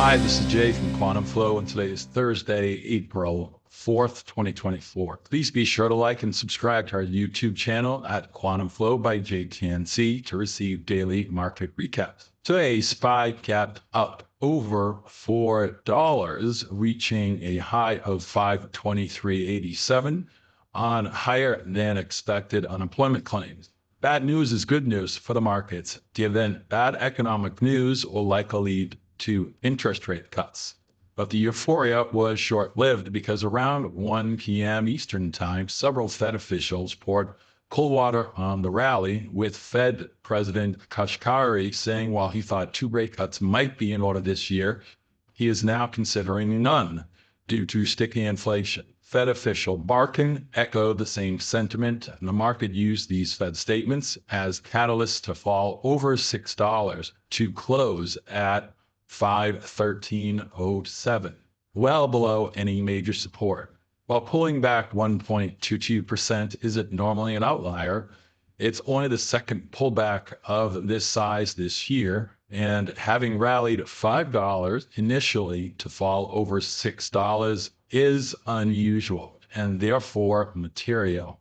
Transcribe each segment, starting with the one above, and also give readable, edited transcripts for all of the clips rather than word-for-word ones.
Hi, this is Jay from QuantumFlow, and today is Thursday, April 4th, 2024. Please be sure to like and subscribe to our YouTube channel at QuantumFlobyJTNC to receive daily market recaps. Today, SPY gapped up over $4, reaching a high of 523.87 on higher than expected unemployment claims. Bad news is good news for the markets, given bad economic news will likely lead to interest rate cuts. But the euphoria was short-lived because around 1 p.m. Eastern Time, several Fed officials poured cold water on the rally, with Fed President Kashkari saying while he thought 2 rate cuts might be in order this year, he is now considering none due to sticky inflation. Fed official Barkin echoed the same sentiment, and the market used these Fed statements as catalysts to fall over $6 to close at 513.07, well below any major support. While pulling back 1.22% isn't normally an outlier, it's only the second pullback of this size this year, and having rallied $5 initially to fall over $6 is unusual and therefore material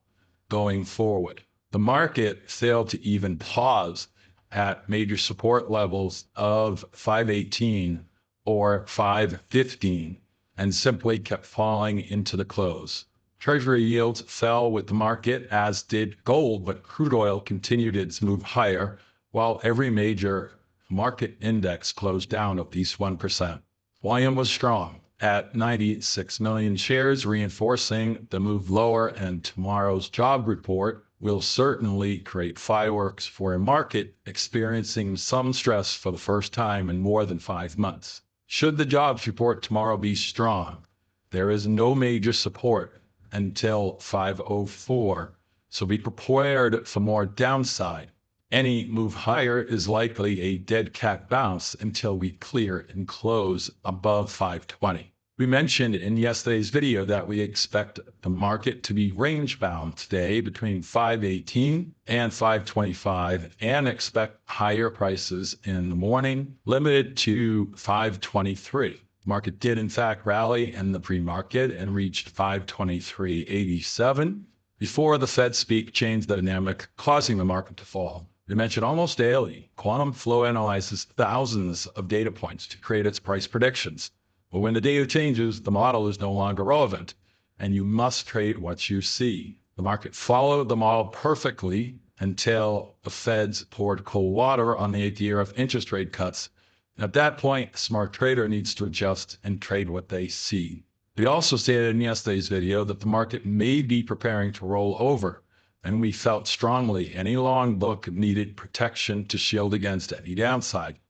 going forward. The market failed to even pause at major support levels of 518 or 515 and simply kept falling into the close. Treasury yields fell with the market, as did gold, but crude oil continued its move higher, while every major market index closed down at least 1%. Volume was strong at 96 million shares, reinforcing the move lower, and tomorrow's job report will certainly create fireworks for a market experiencing some stress for the first time in more than 5 months. Should the jobs report tomorrow be strong, there is no major support until 504, so be prepared for more downside. Any move higher is likely a dead cat bounce until we clear and close above 520. We mentioned in yesterday's video that we expect the market to be range bound today between 518 and 525 and expect higher prices in the morning, limited to 523. Market did in fact rally in the pre-market and reached 523.87 before the Fed speak changed the dynamic, causing the market to fall. We mentioned almost daily, QuantumFlow analyzes thousands of data points to create its price predictions. But when the data changes, the model is no longer relevant, and you must trade what you see. The market followed the model perfectly until the Feds poured cold water on the 8th year of interest rate cuts. At that point, a smart trader needs to adjust and trade what they see. We also stated in yesterday's video that the market may be preparing to roll over, and we felt strongly any long book needed protection to shield against any downside.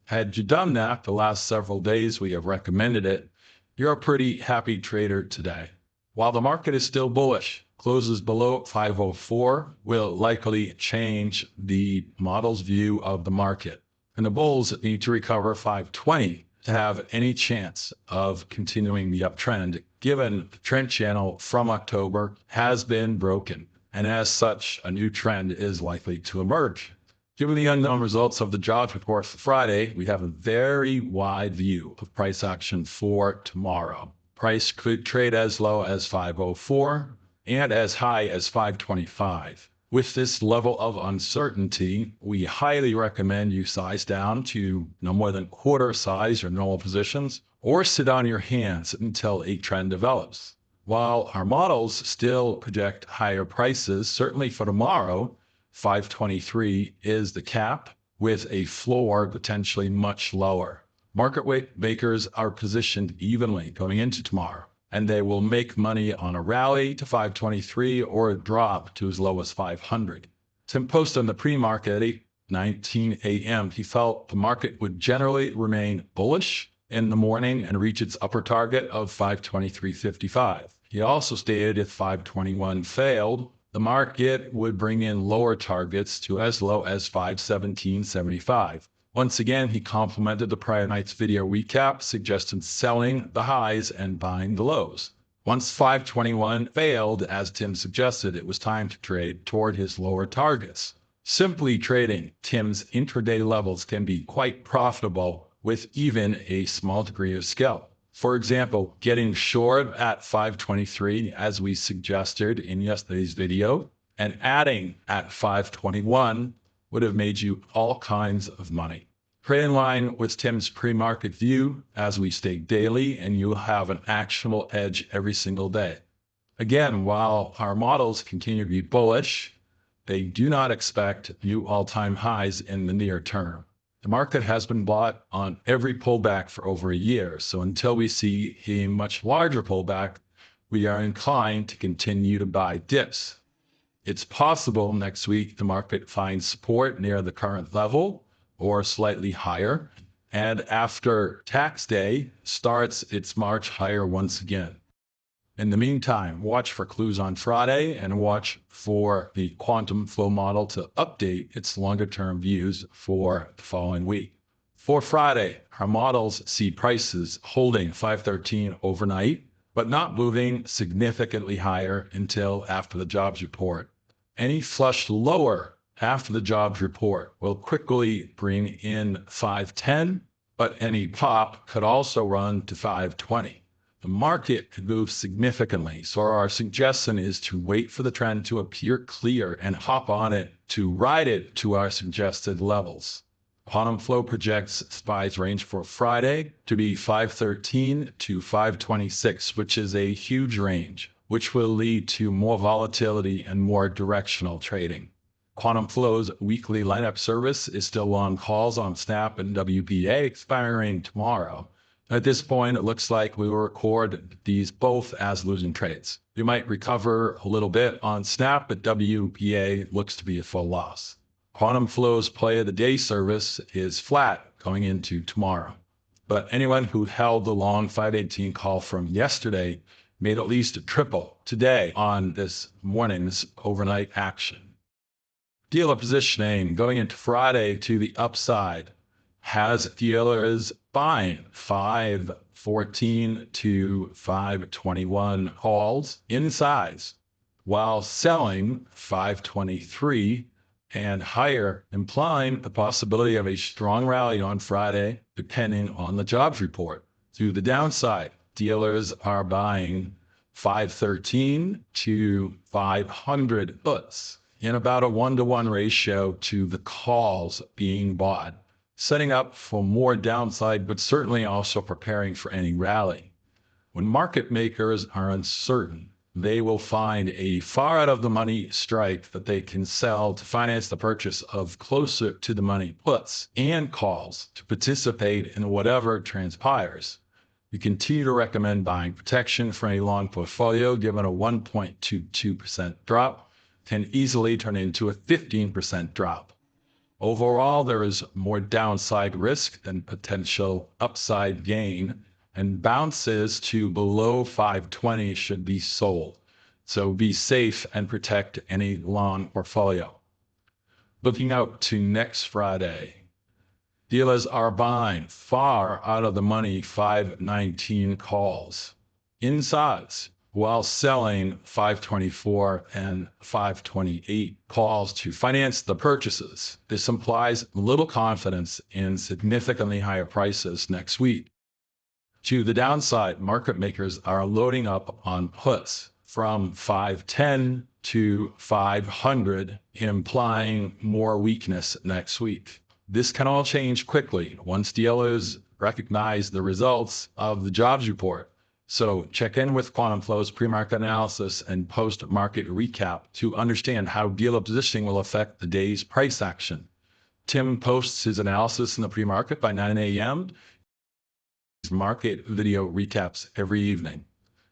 Had you done that the last several days we have recommended it, you're a pretty happy trader today. While the market is still bullish, closes below 504 will likely change the model's view of the market, and the bulls need to recover 520 to have any chance of continuing the uptrend, given the trend channel from October has been broken, and as such, a new trend is likely to emerge. Given the unknown results of the jobs report for Friday, we have a very wide view of price action for tomorrow. Price could trade as low as 504 and as high as 525. With this level of uncertainty, we highly recommend you size down to no more than quarter size or normal positions, or sit on your hands until a trend develops. While our models still project higher prices, certainly for tomorrow, 523 is the cap, with a floor potentially much lower. Market makers are positioned evenly going into tomorrow, and they will make money on a rally to 523 or a drop to as low as 500. Tim posted on the pre-market at 8:19 a.m. He felt the market would generally remain bullish in the morning and reach its upper target of 523.55. He also stated if 521 failed, the market would bring in lower targets to as low as 517.75. Once again, he complimented the prior night's video recap, suggesting selling the highs and buying the lows. Once 521 failed, as Tim suggested, it was time to trade toward his lower targets. Simply trading Tim's intraday levels can be quite profitable with even a small degree of skill. For example, getting short at 523, as we suggested in yesterday's video, and adding at 521 would have made you all kinds of money. Trade in line with Tim's pre-market view as we stake daily, and you'll have an actionable edge every single day. Again, while our models continue to be bullish, they do not expect new all-time highs in the near term. The market has been bought on every pullback for over a year, so until we see a much larger pullback, we are inclined to continue to buy dips. It's possible next week the market finds support near the current level or slightly higher, and after tax day starts its march higher once again. In the meantime, watch for clues on Friday and watch for the quantum flow model to update its longer-term views for the following week. For Friday, our models see prices holding 513 overnight, but not moving significantly higher until after the jobs report. Any flush lower after the jobs report will quickly bring in 510, but any pop could also run to 520. The market could move significantly, so our suggestion is to wait for the trend to appear clear and hop on it to ride it to our suggested levels. Quantum Flow projects SPY's range for Friday to be 513 to 526, which is a huge range, which will lead to more volatility and more directional trading. Quantum Flow's weekly lineup service is still on calls on Snap and WPA expiring tomorrow. At this point, it looks like we will record these both as losing trades. We might recover a little bit on Snap, but WPA looks to be a full loss. Quantum Flow's play of the day service is flat going into tomorrow. But anyone who held the long 518 call from yesterday made at least a triple today on this morning's overnight action. Dealer positioning going into Friday to the upside has dealers buying 514 to 521 calls in size, while selling 523 and higher, implying the possibility of a strong rally on Friday, depending on the jobs report. To the downside, dealers are buying 513 to 500 puts in about a 1-to-1 ratio to the calls being bought, setting up for more downside, but certainly also preparing for any rally. When market makers are uncertain, they will find a far out of the money strike that they can sell to finance the purchase of closer to the money puts and calls to participate in whatever transpires. We continue to recommend buying protection for a long portfolio, given a 1.22% drop can easily turn into a 15% drop. Overall, there is more downside risk than potential upside gain, and bounces to below 520 should be sold. So be safe and protect any long portfolio. Looking out to next Friday, dealers are buying far out of the money 519 calls in size, while selling 524 and 528 calls to finance the purchases. This implies little confidence in significantly higher prices next week. To the downside, market makers are loading up on puts from 510 to 500, implying more weakness next week. This can all change quickly once dealers recognize the results of the jobs report. So check in with Quantum Flow's pre-market analysis and post-market recap to understand how dealer positioning will affect the day's price action. Tim posts his analysis in the pre-market by 9 a.m. His market video recaps every evening.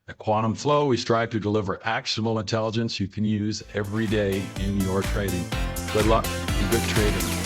At Quantum Flow, we strive to deliver actionable intelligence you can use every day in your trading. Good luck and good trading.